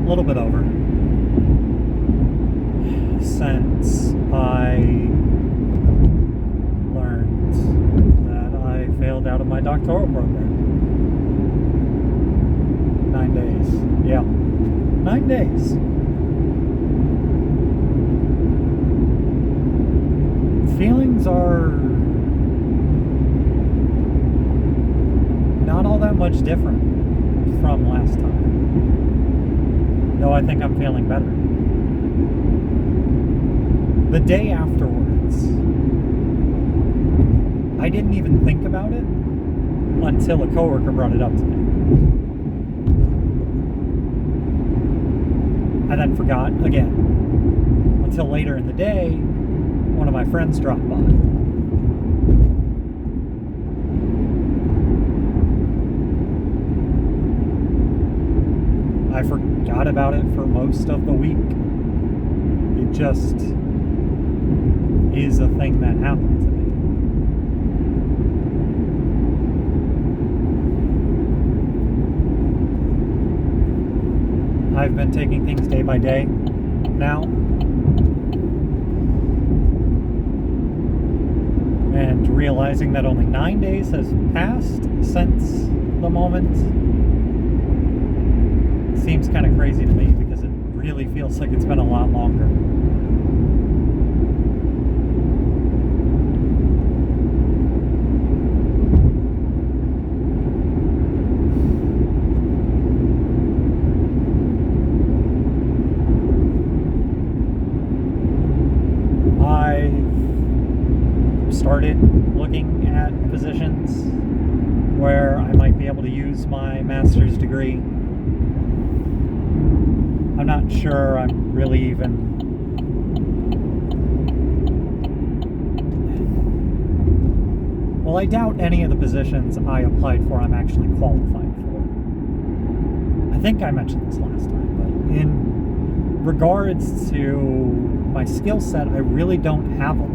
a little bit over, since I learned that I failed out of my doctoral program. 9 days. Yeah. 9 days. Feelings are not all that much different from last time. Though I think I'm feeling better. The day afterwards, I didn't even think about it until a coworker brought it up to me. I then forgot again until later in the day, one of my friends dropped by. I forgot about it for most of the week. It just is a thing that happened to me. I've been taking things day by day now. And realizing that only 9 days has passed since the moment seems kind of crazy to me, because it really feels like it's been a lot longer. Started looking at positions where I might be able to use my master's degree. I'm not sure I'm really even well, I doubt any of the positions I applied for I'm actually qualified for. I think I mentioned this last time, but in regards to my skill set, I really don't have a lot.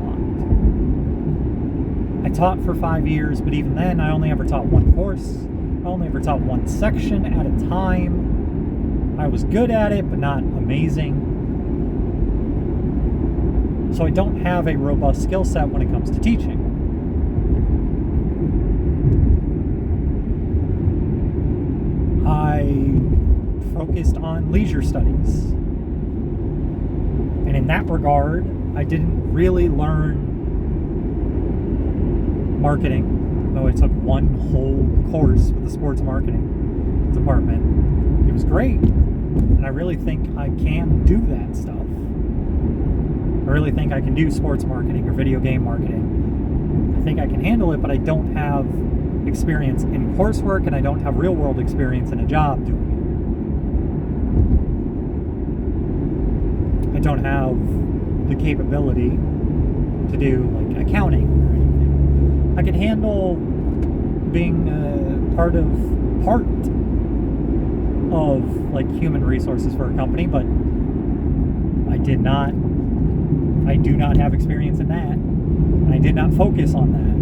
I taught for 5 years, but even then, I only ever taught one course. I only ever taught one section at a time. I was good at it, but not amazing. So I don't have a robust skill set when it comes to teaching. I focused on leisure studies. And in that regard, I didn't really learn marketing, though I took one whole course with the sports marketing department. It was great, and I really think I can do that stuff. I really think I can do sports marketing or video game marketing. I think I can handle it, but I don't have experience in coursework, and I don't have real-world experience in a job doing it. I don't have the capability to do like accounting or anything. I can handle being part of like human resources for a company, but I do not have experience in that, and I did not focus on that.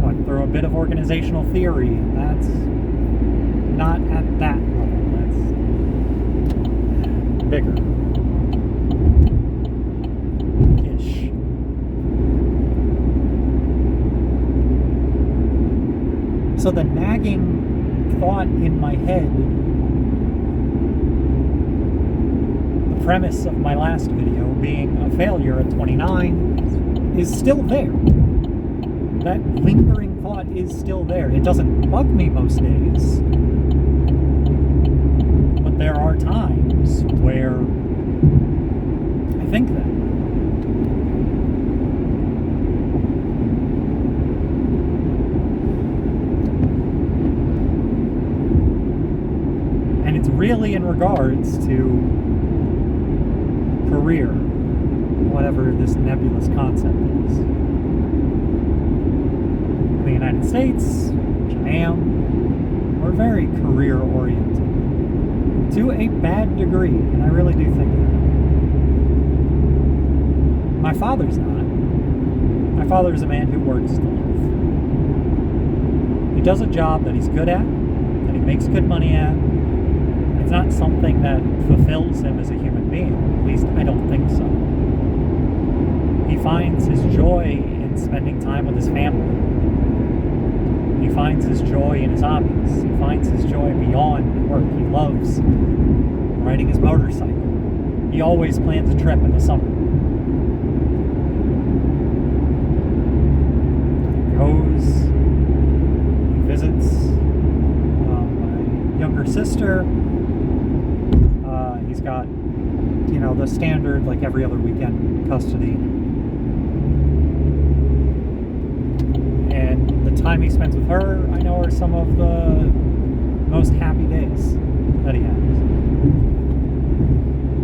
I can throw a bit of organizational theory, and that's not at that level. That's bigger. So the nagging thought in my head, the premise of my last video being a failure at 29, is still there. That lingering thought is still there. It doesn't bug me most days, but there are times where I think that. Really in regards to career, whatever this nebulous concept is. In the United States, which I am, we're very career-oriented. To a bad degree, and I really do think that. My father's not. My father is a man who works to live. He does a job that he's good at, that he makes good money at. I not something that fulfills him as a human being. At least I don't think so. He finds his joy in spending time with his family. He finds his joy in his hobbies. He finds his joy beyond work. He loves riding his motorcycle. He always plans a trip in the summer. He goes, he visits my younger sister. He's got, the standard, like every other weekend, custody. And the time he spends with her, I know, are some of the most happy days that he has.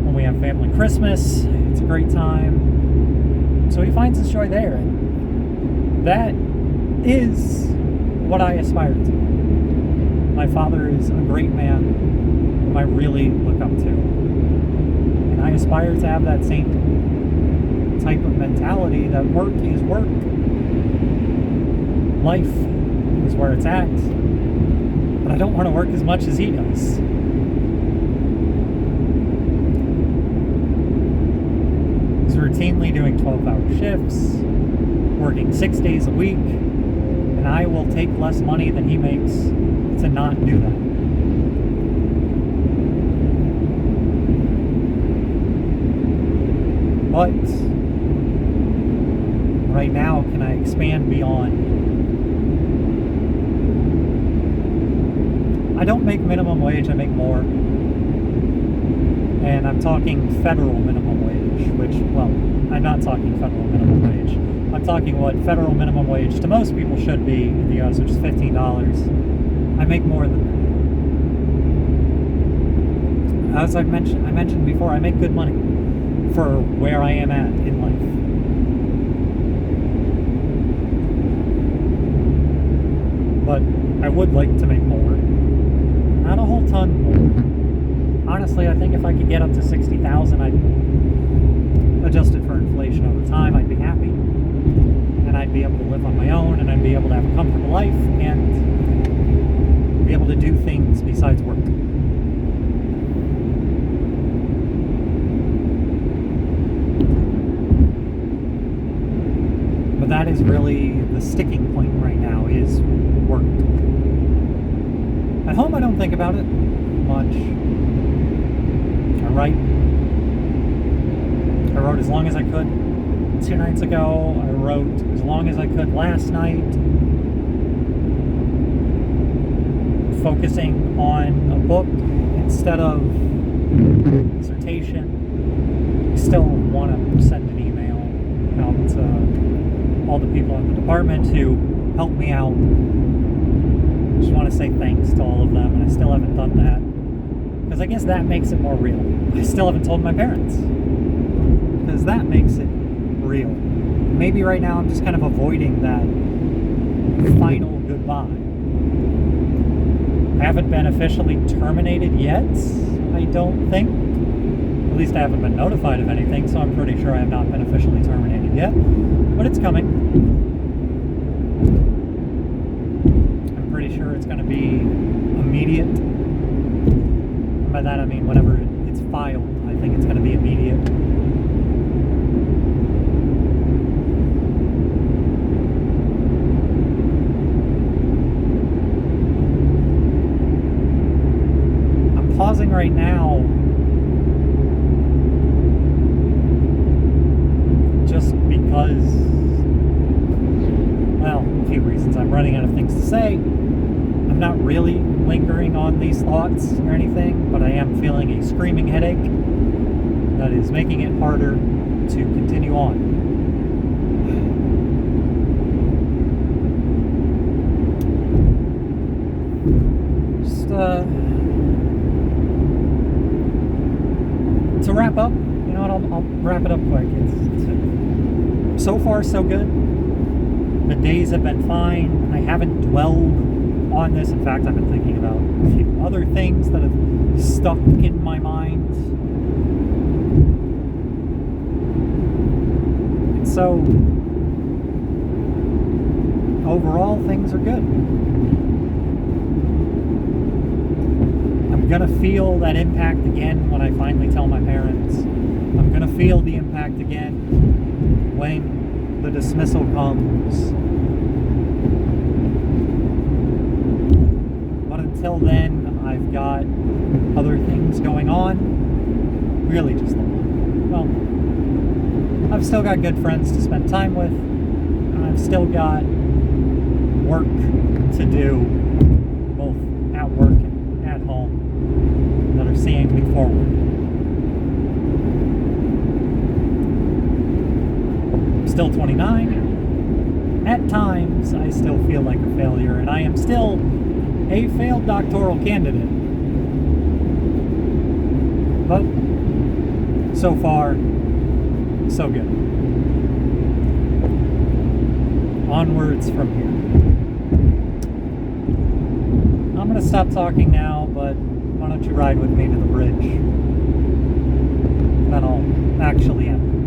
When we have family Christmas, it's a great time. So he finds his joy there. And that is what I aspire to. My father is a great man whom I really look up to. And I aspire to have that same type of mentality, that work is work. Life is where it's at. But I don't want to work as much as he does. He's routinely doing 12-hour shifts, working 6 days a week, and I will take less money than he makes to not do that. But right now, can I expand beyond? I don't make minimum wage, I make more. And I'm talking federal minimum wage, which, well, I'm not talking federal minimum wage. I'm talking what federal minimum wage to most people should be in the US, which is $15. I make more than that. As I mentioned before, I make good money for where I am at in life. But I would like to make more. Not a whole ton more. Honestly, I think if I could get up to 60,000, I'd adjust it for inflation over time. I'd be happy, and I'd be able to live on my own, and I'd be able to have a comfortable life, and be able to do things besides work. But that is really the sticking point right now, is work. At home, I don't think about it much. I wrote as long as I could 2 nights ago. I wrote as long as I could last night, focusing on a book instead of dissertation. I still want to send an email out to all the people in the department who helped me out. I just want to say thanks to all of them, and I still haven't done that. Because I guess that makes it more real. I still haven't told my parents. Because that makes it real. Maybe right now I'm just kind of avoiding that final goodbye. I haven't been officially terminated yet, I don't think. At least I haven't been notified of anything, so I'm pretty sure I have not been officially terminated yet. But it's coming. I'm pretty sure it's going to be immediate. By that I mean whenever it's filed, I think it's going to be immediate. I'm pausing right now just because, well, a few reasons. I'm running out of things to say. I'm not really lingering on these thoughts or anything, but I am feeling a screaming headache that is making it harder to continue on. Just to wrap up, you know what, I'll wrap it up quick. It's so far so good. The days have been fine. I haven't dwelled on this. In fact, I've been thinking about a few other things that have stuck in my mind. And so, overall, things are good. I'm I'm gonna feel that impact again when I finally tell my parents. I'm gonna feel the impact again when the dismissal comes. But until then, I've got other things going on. Really just the one. Well, I've still got good friends to spend time with. And I've still got work to do, both at work and at home, that are seeing me forward. I'm still 29. At times, I still feel like a failure, and I am still a failed doctoral candidate. But so far, so good. Onwards from here. I'm going to stop talking now, but why don't you ride with me to the bridge? Then I'll actually end.